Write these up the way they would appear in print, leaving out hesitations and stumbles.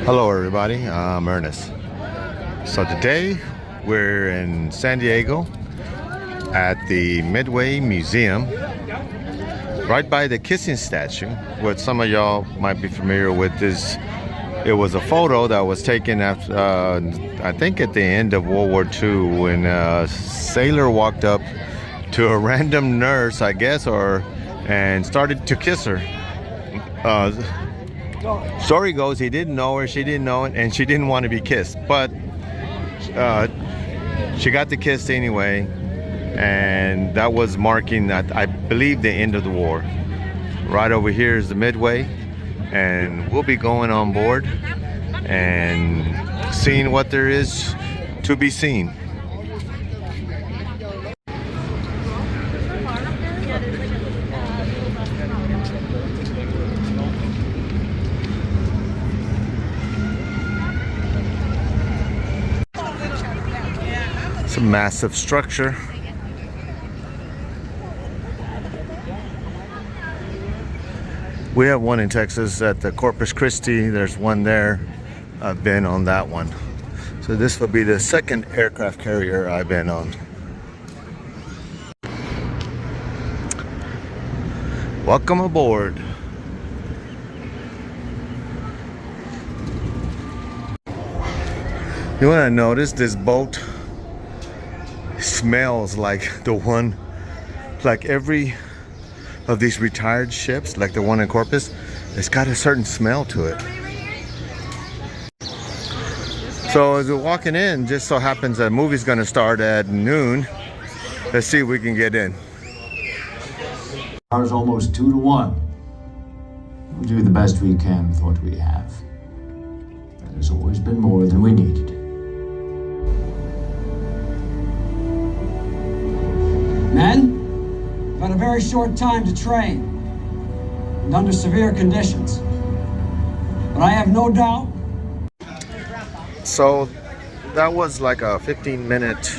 Hello everybody, I'm Ernest. So today we're in San Diego at the Midway Museum, right by the kissing statue. What some of y'all might be familiar with is it was a photo that was taken after, I think at the end of World War II, when a sailor walked up to a random nurse, I guess, and started to kiss her. Story goes, he didn't know her, she didn't know it, and she didn't want to be kissed, but she got the kiss anyway, and that was marking that, I believe, the end of the war. Right over here is the Midway, and we'll be going on board and seeing what there is to be seen. It's a massive structure. We have one in Texas at the Corpus Christi. There's one there. I've been on that one. So this will be the second aircraft carrier I've been on. Welcome aboard. You want to notice this boat smells like the one, like every of these retired ships, like the one in Corpus. It's got a certain smell to it. So as we're walking in, just so happens that movie's going to start at noon. Let's see if we can get in. Ours almost 2 to 1. We'll do the best we can with what we have. That has always been more than we needed. Men, we've had a very short time to train and under severe conditions. But I have no doubt. So that was like a 15-minute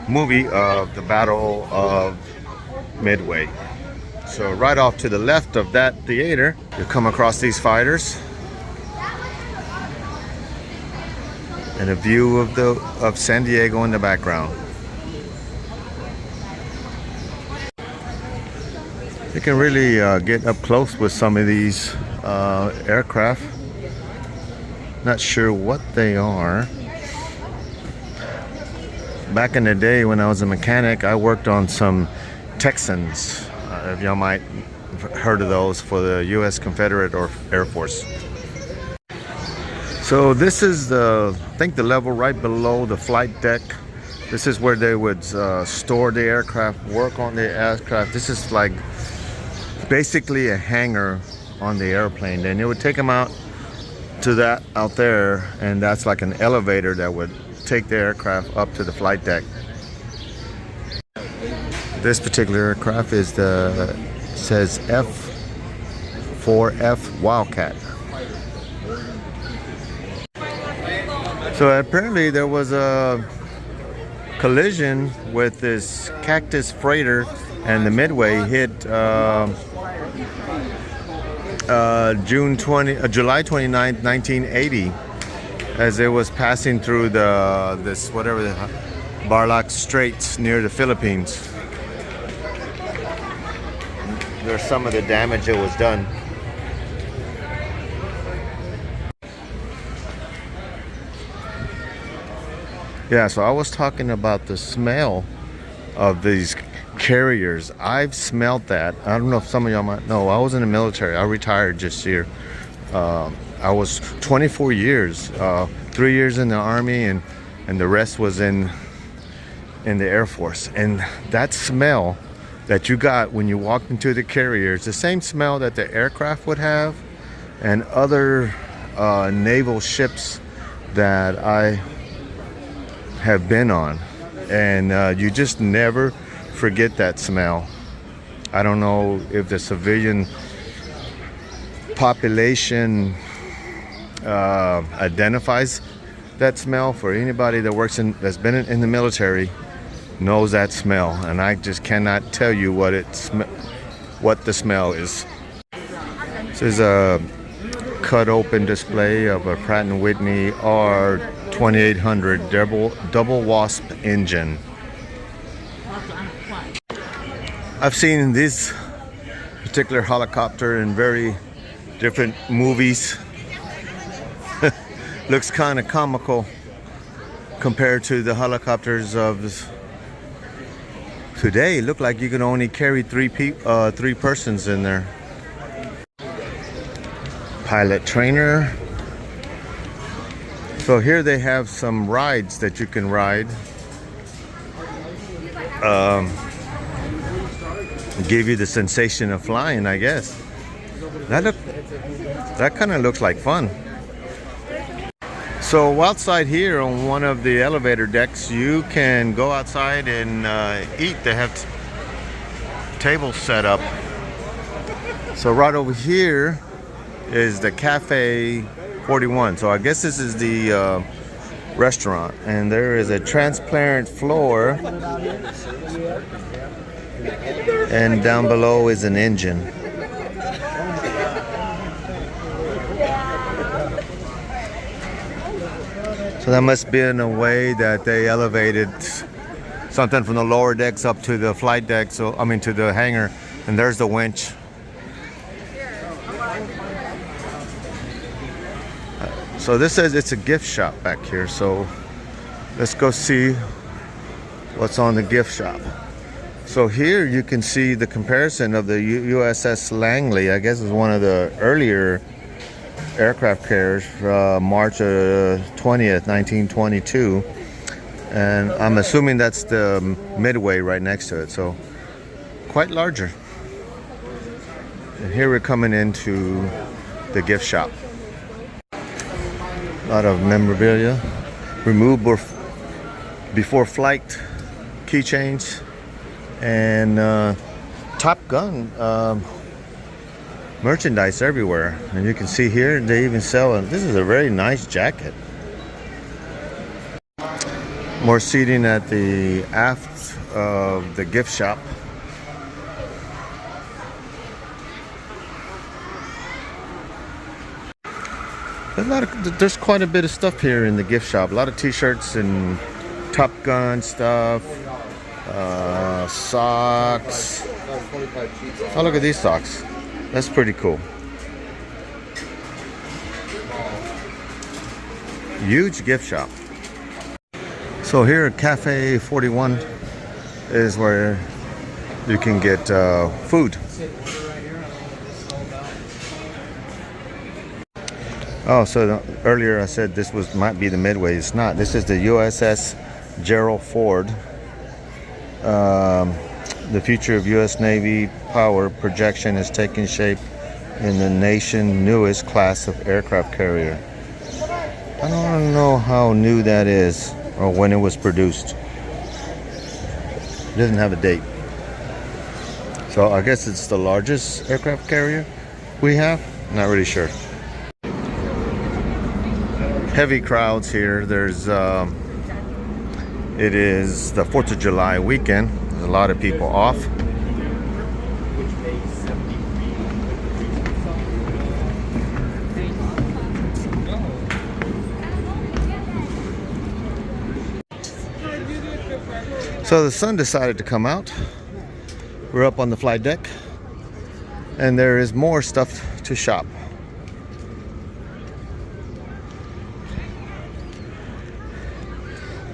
movie of the Battle of Midway. So right off to the left of that theater, you come across these fighters and a view of San Diego in the background. You can really get up close with some of these aircraft. Not sure what they are. Back in the day when I was a mechanic, I worked on some Texans. If y'all might have heard of those, for the US Confederate or Air Force. So this is I think the level right below the flight deck. This is where they would store the aircraft, work on the aircraft. This is like basically a hangar on the airplane. Then it would take them out to that out there, and that's like an elevator that would take the aircraft up to the flight deck. This particular aircraft is says F4F Wildcat. So apparently there was a collision with this Cactus freighter, and the Midway hit July 29th, 1980, as it was passing through the Barlock Straits near the Philippines. There's some of the damage that was done. Yeah, so I was talking about the smell of these carriers. I've smelled that. I don't know if some of y'all might know. I was in the military. I retired just here. I was 24 years, 3 years in the Army, and the rest was in the Air Force. And that smell that you got when you walked into the carrier is the same smell that the aircraft would have, and other naval ships that I have been on. And you just never forget that smell. I don't know if the civilian population identifies that smell. For anybody that that's been in the military knows that smell, and I just cannot tell you what the smell is. This is a cut open display of a Pratt & Whitney R2800 double wasp engine. I've seen this particular helicopter in very different movies. Looks kind of comical compared to the helicopters of today. Look like you can only carry three persons in there. Pilot trainer. So here they have some rides that you can ride. Give you the sensation of flying, I guess. That kind of looks like fun. So outside here on one of the elevator decks, you can go outside and eat. They have tables set up. So right over here is the Cafe 41. So I guess this is the restaurant, and there is a transparent floor, and down below is an engine. So that must be in a way that they elevated something from the lower decks up to the flight deck. So I mean to the hangar, and there's the winch. So this says it's a gift shop back here. So let's go see what's on the gift shop. So here you can see the comparison of the USS Langley. I guess it's one of the earlier aircraft carriers, March 20th, 1922. And I'm assuming that's the Midway right next to it. So quite larger. And here we're coming into the gift shop. A lot of memorabilia, remove before flight keychains, and Top Gun merchandise everywhere. And you can see here they even sell it. This is a very nice jacket. More seating at the aft of the gift shop. There's quite a bit of stuff here in the gift shop. A lot of t-shirts and Top Gun stuff, socks. Oh, look at these socks. That's pretty cool. Huge gift shop. So here at Cafe 41 is where you can get food. Oh, so earlier I said this might be the Midway. It's not. This is the USS Gerald Ford. The future of U.S. Navy power projection is taking shape in the nation's newest class of aircraft carrier. I don't know how new that is or when it was produced. It doesn't have a date. So I guess it's the largest aircraft carrier we have. Not really sure. Heavy crowds here. There's it is the 4th of July weekend. There's a lot of people off. So the sun decided to come out. We're up on the flight deck, and there is more stuff to shop.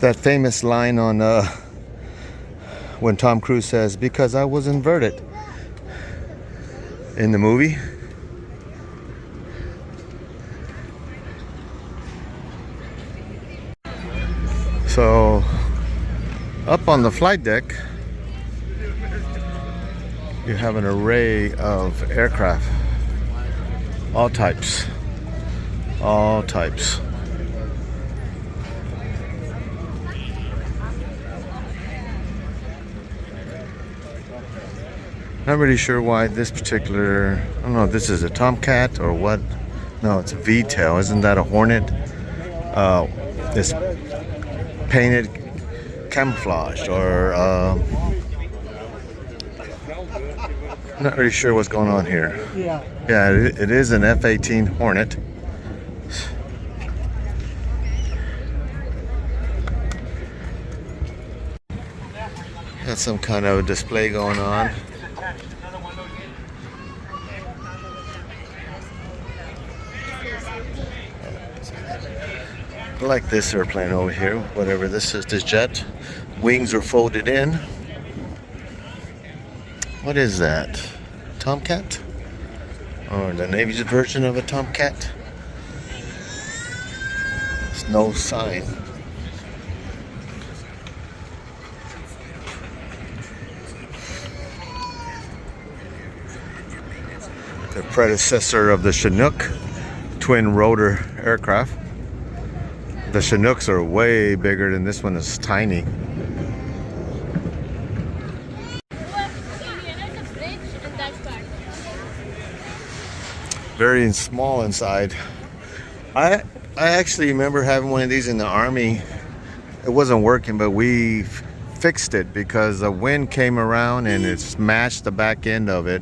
That famous line on when Tom Cruise says, "Because I was inverted," in the movie. So up on the flight deck you have an array of aircraft, all types. Not really sure why this particular, I don't know if this is a Tomcat or what. No, it's a V-tail. Isn't that a Hornet? It's painted camouflaged or Not really sure what's going on here. Yeah. Yeah, it is an F-18 Hornet. Got some kind of display going on. I like this airplane over here, whatever this is, this jet. Wings are folded in. What is that? Tomcat? Or the Navy's version of a Tomcat? There's no sign. The predecessor of the Chinook twin rotor aircraft. The Chinooks are way bigger than this one is tiny. Very small inside. I actually remember having one of these in the Army. It wasn't working, but we fixed it because the wind came around and it smashed the back end of it.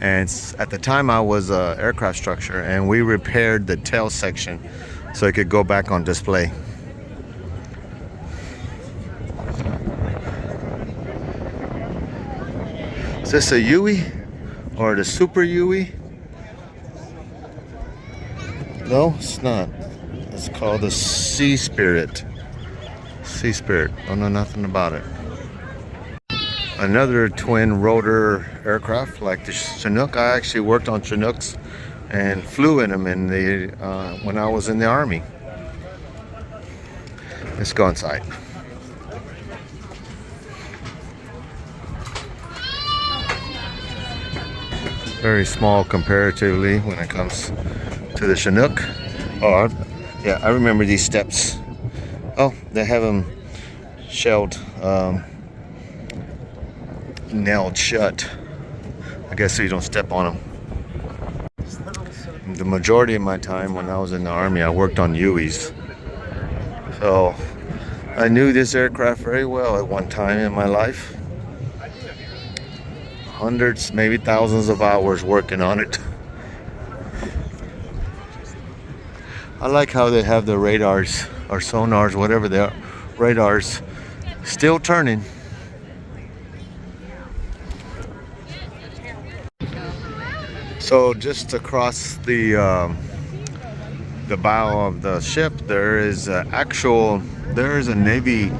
And at the time I was an aircraft structure, and we repaired the tail section so it could go back on display. Is this a Huey or the Super Huey? No, it's not. It's called the Sea Spirit. Sea Spirit. Don't know nothing about it. Another twin rotor aircraft like the Chinook. I actually worked on Chinooks and flew in them when I was in the Army. Let's go inside. Very small comparatively when it comes to the Chinook. Oh, yeah, I remember these steps. Oh, they have them shelled, nailed shut. I guess so you don't step on them. The majority of my time when I was in the Army, I worked on Hueys. So I knew this aircraft very well at one time in my life. Hundreds, maybe thousands of hours working on it. I like how they have the radars or sonars, whatever they are, radars still turning. So just across the bow of the ship, there is a Navy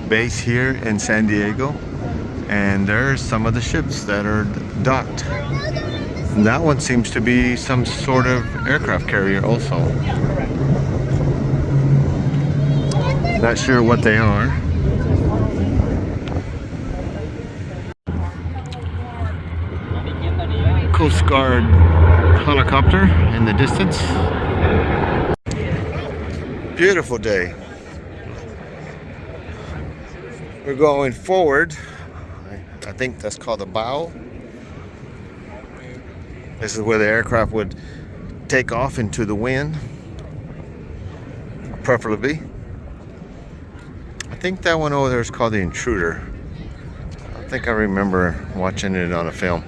base here in San Diego, and there's some of the ships that are docked. And that one seems to be some sort of aircraft carrier also. Not sure what they are. Coast Guard helicopter in the distance. Beautiful day. We're going forward. I think that's called a bow. This is where the aircraft would take off into the wind, preferably. I think that one over there is called the Intruder. I think I remember watching it on a film.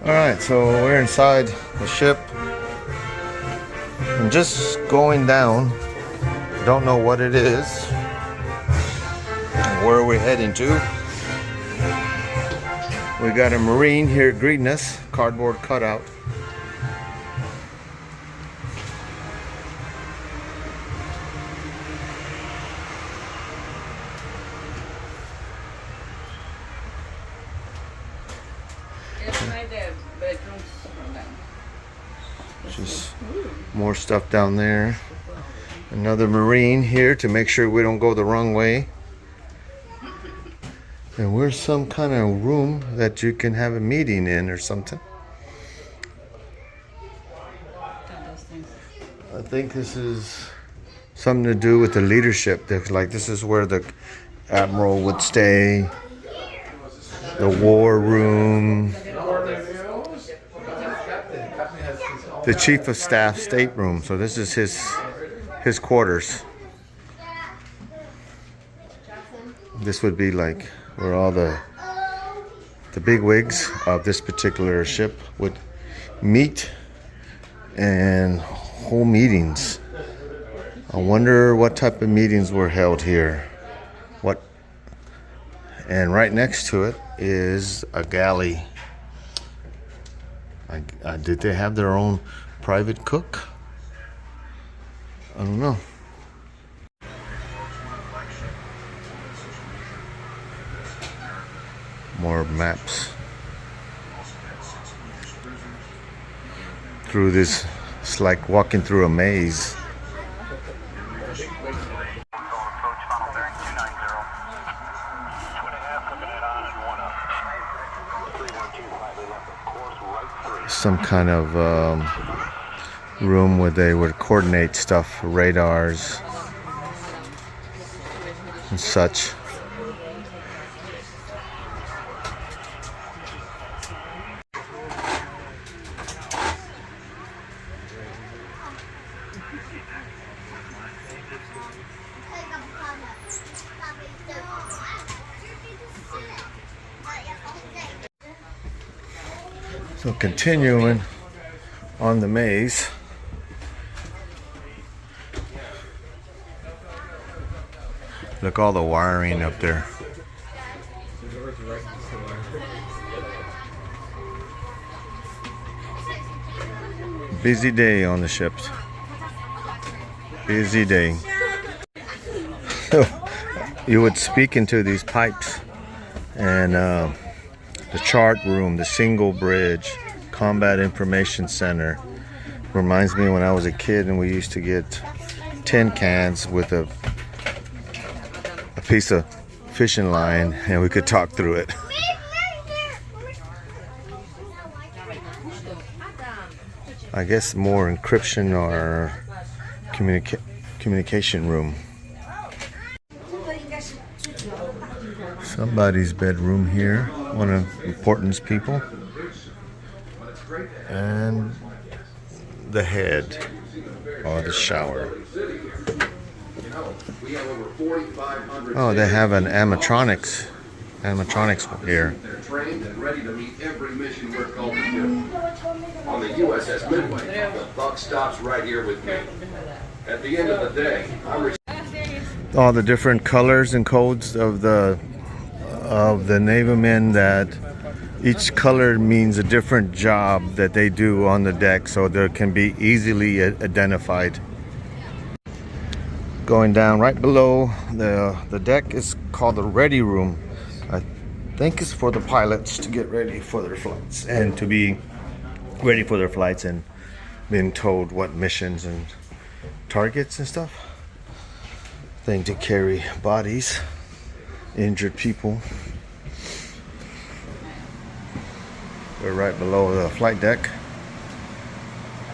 Alright, so we're inside the ship. I'm just going down. Don't know what it is. Where we're heading to. We got a Marine here greeting us. Cardboard cutout. Just more stuff down there. Another Marine here to make sure we don't go the wrong way. And we're some kind of room that you can have a meeting in or something. I think this is something to do with the leadership. Like this is where the admiral would stay. The war room. The chief of staff stateroom. So this is his quarters. This would be like where all the big wigs of this particular ship would meet and hold meetings. I wonder what type of meetings were held here. And right next to it is a galley. Did they have their own private cook? I don't know. More maps. Through this, it's like walking through a maze. Some kind of room where they would coordinate stuff, radars and such. So continuing on the maze, look all the wiring up there. Busy day on the ships. Busy day. You would speak into these pipes, and the chart room, the single bridge, combat information center. Reminds me when I was a kid and we used to get tin cans with a piece of fishing line and we could talk through it. I guess more encryption or communication room. Somebody's bedroom here, one of importance people. And the head, or the shower. Oh, they have an animatronics here. They're trained and ready to meet every mission we're called to do. On the USS Midway, the buck stops right here with me. At the end of the day, all the different colors and codes of the naval men, that each color means a different job that they do on the deck, so they can be easily identified. Going down right below the deck is called the ready room. I think it's for the pilots to get ready for their flights and to be ready for their flights and being told what missions and targets and stuff. Thing to carry bodies, injured people. We're right below the flight deck.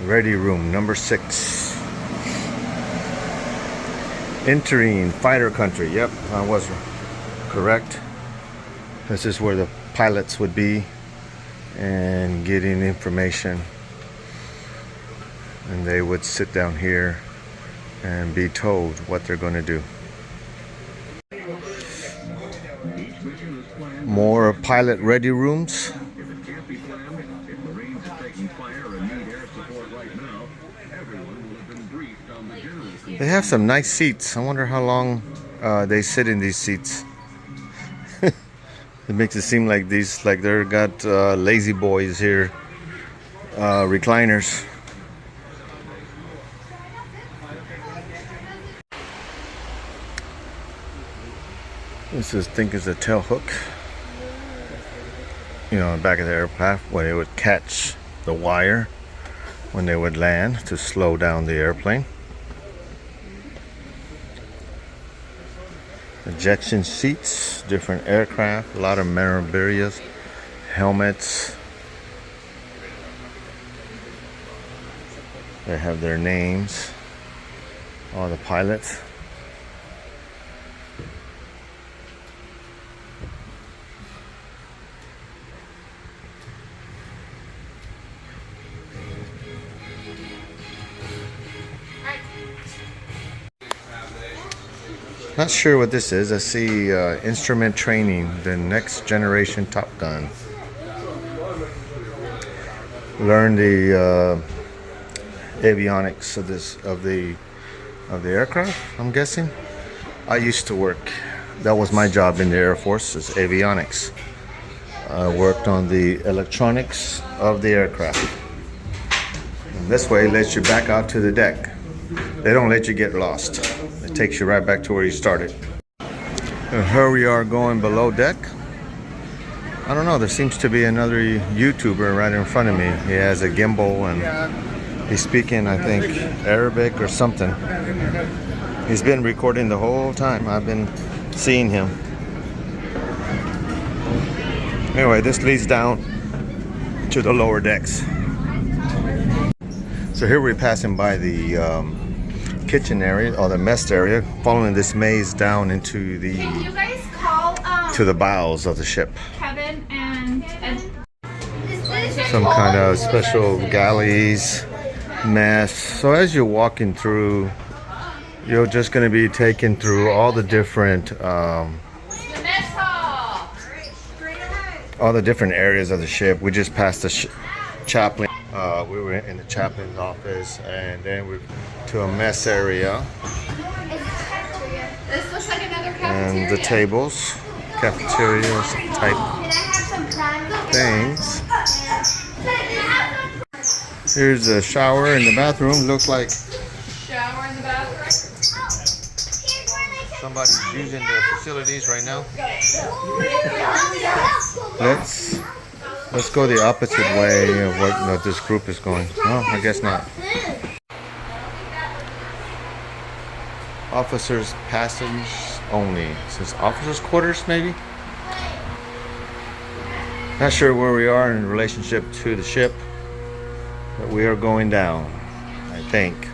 Ready room number 6. Entering fighter country. Yep, I was correct. This is where the pilots would be and getting information. And they would sit down here and be told what they're going to do. More pilot ready rooms. They have some nice seats. I wonder how long they sit in these seats. It makes it seem like they're got lazy boys here, recliners. This is, I think, is a tail hook. You know, in the back of the aircraft where they would catch the wire when they would land to slow down the airplane. Ejection seats, different aircraft, a lot of memorabilia, helmets. They have their names, all the pilots. Not sure what this is. I see instrument training, the next generation Top Gun. Learn the avionics of the aircraft, I'm guessing. I used to work, that was my job in the Air Force, is avionics. I worked on the electronics of the aircraft. And this way it lets you back out to the deck. They don't let you get lost. It takes you right back to where you started. And here we are going below deck. I don't know, there seems to be another YouTuber right in front of me. He has a gimbal and he's speaking, I think, Arabic or something. He's been recording the whole time. I've been seeing him. Anyway, this leads down to the lower decks. So here we're passing by the kitchen area or the mess area, following this maze down into the Can you guys call to the bowels of the ship. Kevin and Some kind of special galleys, mess. So as you're walking through, you're just going to be taken through all the different the mess hall? all the different areas of the ship. We just passed the chaplain. We were in the chaplain's office, and then we're to a mess area. This looks like another cafeteria. And the tables, cafeteria type things. Here's a shower in the bathroom. Looks like Shower in the bathroom. somebody's using the facilities right now. Let's go the opposite way of what this group is going. No, I guess not. Officers' passage only. It says officers' quarters, maybe? Not sure where we are in relationship to the ship, but we are going down, I think.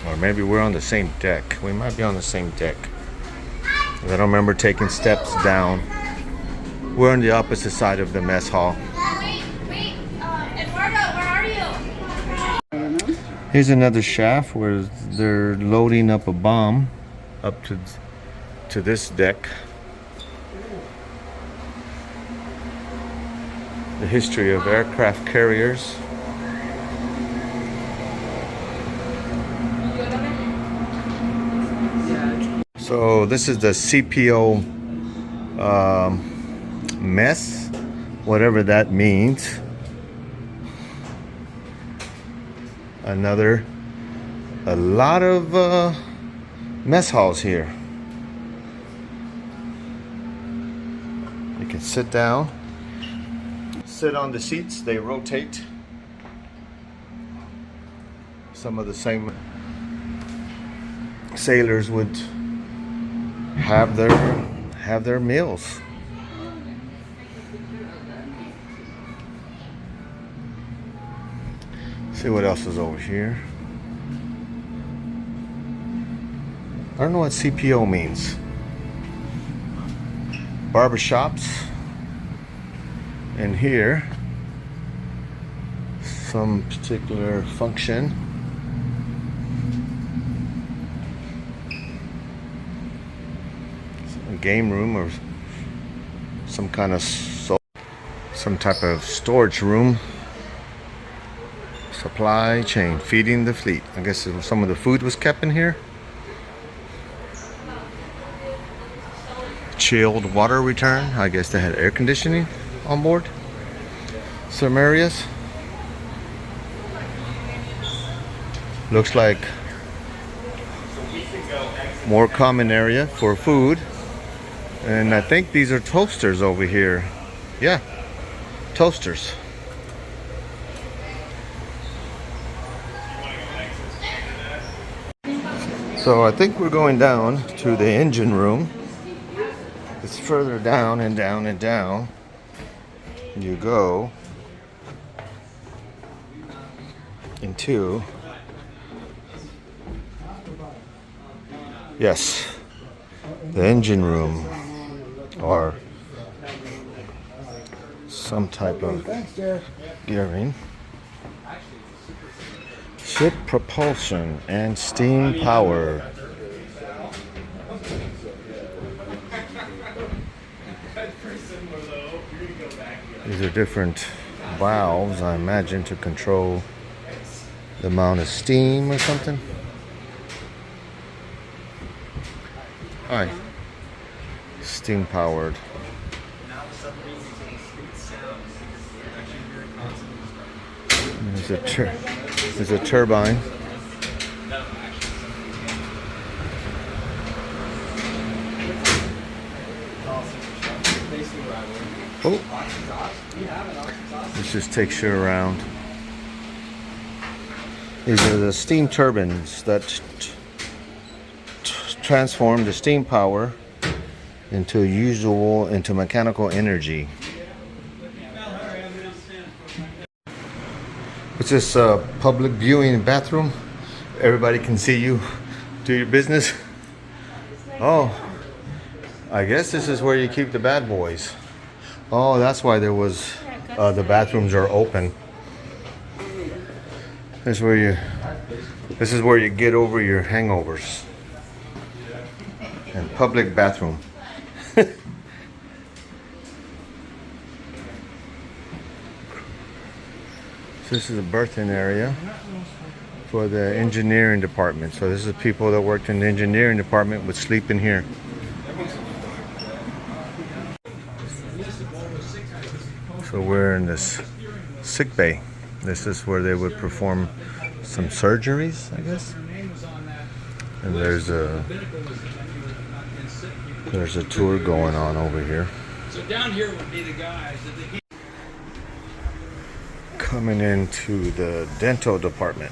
Or maybe we're on the same deck. We might be on the same deck. I don't remember taking steps down. We're on the opposite side of the mess hall. Wait, Eduardo, where are you? Here's another shaft where they're loading up a bomb up to this deck. The history of aircraft carriers. So this is the CPO mess, whatever that means. A lot of mess halls here. You can sit down, sit on the seats, they rotate. Some of the same sailors would have their meals. See what else is over here. I don't know what CPO means. Barbershops. And here, some particular function. A game room or some kind of some type of storage room. Supply chain, feeding the fleet. I guess some of the food was kept in here. Chilled water return. I guess they had air conditioning on board. Some areas. Looks like more common area for food. And I think these are toasters over here. Yeah, toasters. So I think we're going down to the engine room. It's further down and down and down you go into, yes, the engine room, or some type of gearing. Ship propulsion and steam power. These are different valves, I imagine, to control the amount of steam or something. Hi. Steam powered. There's a turbine. Oh. Let's just take you around. These are the steam turbines that transform the steam power into mechanical energy. What's this, public viewing bathroom? Everybody can see you do your business. Oh, I guess this is where you keep the bad boys. Oh, that's why there was the bathrooms are open. This is where you get over your hangovers. And public bathroom. This is a berthing area for the engineering department. So this is people that worked in the engineering department would sleep in here. So we're in this sick bay. This is where they would perform some surgeries, I guess. And there's a tour going on over here. So down here would be the guys that they keep. Coming into the dental department.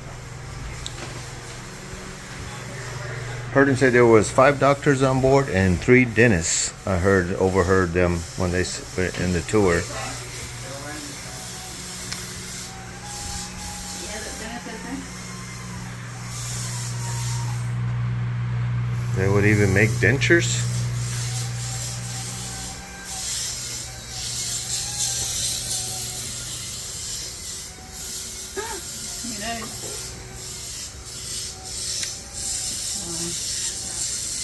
Heard him say there was 5 doctors on board and 3 dentists. I overheard them when they were in the tour. They would even make dentures.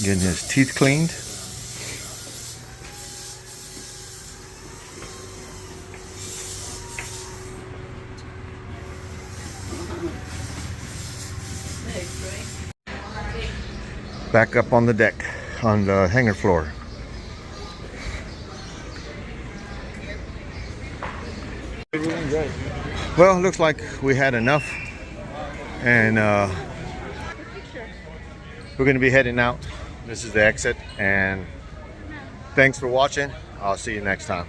Getting his teeth cleaned. Back up on the deck, on the hangar floor. Well, looks like we had enough, and we're going to be heading out. This is the exit, and thanks for watching. I'll see you next time.